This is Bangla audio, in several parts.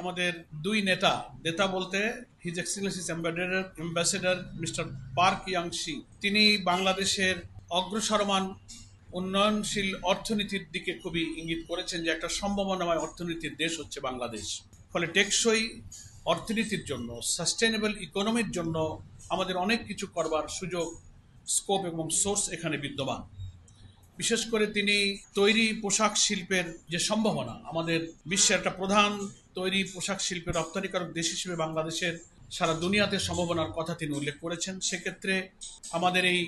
আমাদের দুই নেতা বলতে his Excellency's ambassador mister park Yangtze, তিনি বাংলাদেশের অগ্রসরমান উন্নয়নশীল অর্থনীতির দিকে খুবই ইঙ্গিত করেছেন যে একটা সম্ভাবনাময় অর্থনীতির দেশ হচ্ছে বাংলাদেশ। ফলে টেকসই অর্থনীতির জন্য, সাস্টেনেবল ইকোনমির জন্য আমাদের অনেক কিছু করবার সুযোগ, স্কোপ এবং সোর্স এখানে বিদ্যমান। বিশেষ করে তিনি তৈরি পোশাক শিল্পের যে সম্ভাবনা, আমাদের বিশ্বের একটা প্রধান তৈরি পোশাক শিল্পের রপ্তানিকারক দেশ হিসেবে বাংলাদেশের সারা দুনিয়াতে সম্ভাবনার কথা তিনি উল্লেখ করেছেন। সেক্ষেত্রে আমাদের এই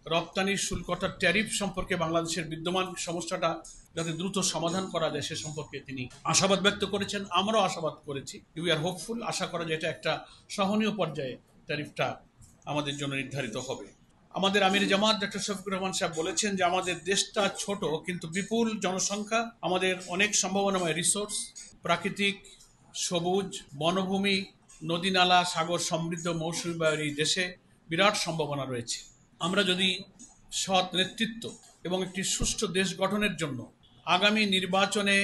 রপ্তানির শুল্কটার ট্যারিফ সম্পর্কে বাংলাদেশের বিদ্যমান সমস্যাটা যাতে দ্রুত সমাধান করা যায় সে সম্পর্কে তিনি আশাবাদ ব্যক্ত করেছেন। আমরাও আশাবাদ করেছি। উই আর হোপফুল, আশা করা যায় এটা একটা সহনীয় পর্যায়ে ট্যারিফটা আমাদের জন্য নির্ধারিত হবে। আমাদের আমির জামাত ডক্টর শফিকুর রহমান সাহেব বলেছেন যে আমাদের দেশটা ছোট কিন্তু বিপুল জনসংখ্যা, আমাদের অনেক সম্ভাবনাময় রিসোর্স, প্রাকৃতিক, সবুজ, বনভূমি, নদী নালা, সাগর সমৃদ্ধ মৌসুমী বায়ুর এই দেশে বিরাট সম্ভাবনা রয়েছে। আমরা যদি সৎ নেতৃত্ব এবং একটি সুষ্ঠু দেশ গঠনের জন্য আগামী নির্বাচনে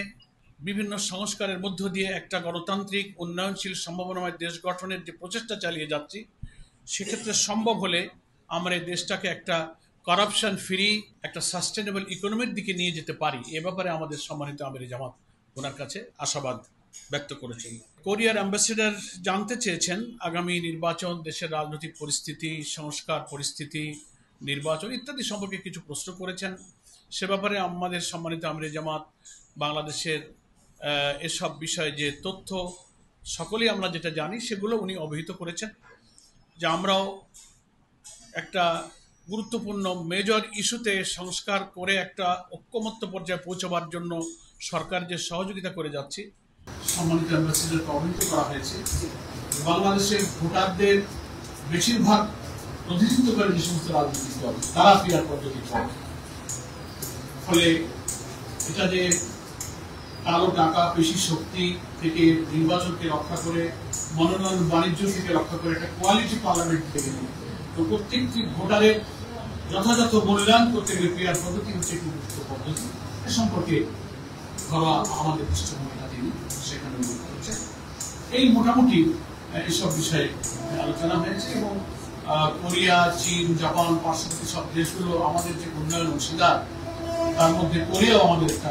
বিভিন্ন সংস্কারের মধ্য দিয়ে একটা গণতান্ত্রিক উন্নয়নশীল সম্ভাবনাময় দেশ গঠনের যে প্রচেষ্টা চালিয়ে যাচ্ছি, সেক্ষেত্রে সম্ভব হলে আমরা এই দেশটাকে একটা করাপশন ফ্রি, একটা সাস্টেনেবল ইকোনমির দিকে নিয়ে যেতে পারি। এ ব্যাপারে আমাদের সম্মানিত আমির জামাত ওনার কাছে আশাবাদ ব্যক্ত করেছেন। কোরিয়ার অ্যাম্বাসেডর জানতে চেয়েছেন আগামী নির্বাচন, দেশের রাজনৈতিক পরিস্থিতি, সংস্কার পরিস্থিতি, নির্বাচন ইত্যাদি সম্পর্কে কিছু প্রশ্ন করেছেন। সে ব্যাপারে আমাদের সম্মানিত আমির জামাত বাংলাদেশের এসব বিষয়ে যে তথ্য সকলেই আমরা যেটা জানি সেগুলো উনি অবহিত করেছেন, যে আমরাও একটা গুরুত্বপূর্ণ মেজর ইস্যুতে সংস্কার করে একটা ঐক্যমত্য পর্যায়ে পৌঁছবার জন্য সরকার যে সহযোগিতা করে যাচ্ছে। সম্মানিত অ্যাম্বাসেডরকে অবহিত করা হয়েছে বাংলাদেশের ভোটারদের বেশিরভাগ প্রতিনিধিত্ব করে যে সমস্ত রাজনৈতিক দল, তারা পিআর পদ্ধতি করে। ফলে এটা যে কালো টাকা, পেশি শক্তি থেকে নির্বাচনকে রক্ষা করে, মনোনয়ন বাণিজ্য থেকে রক্ষা করে একটা কোয়ালিটি পার্লামেন্ট থেকে তো প্রত্যেকটি ভোটারের যথাযথ মূল্যায়ন করতে গেলে পিআর পদ্ধতি হচ্ছে একটি উপযুক্ত পদ্ধতি। এ সম্পর্কে ঘরোয়া আমাদের দৃষ্টিভঙ্গিটা তিনি সেখানে উল্লেখ করেছেন। এই মোটামুটি এইসব বিষয়ে আলোচনা হয়েছে এবং কোরিয়া, চীন, জাপান, পার্শ্ববর্তী সব দেশগুলো আমাদের যে উন্নয়ন অংশীদার, তার মধ্যে কোরিয়াও আমাদের একটা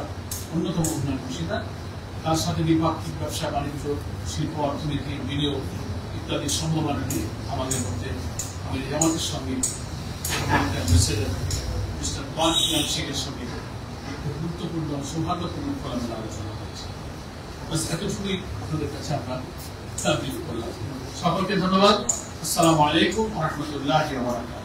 অন্যতম উন্নয়ন অংশীদার। তার সাথে দ্বিপাক্ষিক ব্যবসা বাণিজ্য, শিল্প, অর্থনীতি, বিনিয়োগ ইত্যাদি সম্ভাবনা নিয়ে আমাদের মধ্যে আমির জামাতের সঙ্গে মিস্টার পার্ক ইয়াংশির সঙ্গে গুরুত্বপূর্ণ সৌহার্দ্যপূর্ণ খোলামেলা আলোচনা হয়েছে। এতটুকুই আপনাদের কাছে আমরা ব্রিফ করলাম। সকলকে ধন্যবাদ। আসসালামু আলাইকুম ওয়া রাহমাতুল্লাহি ওয়া বারাকাতুহু।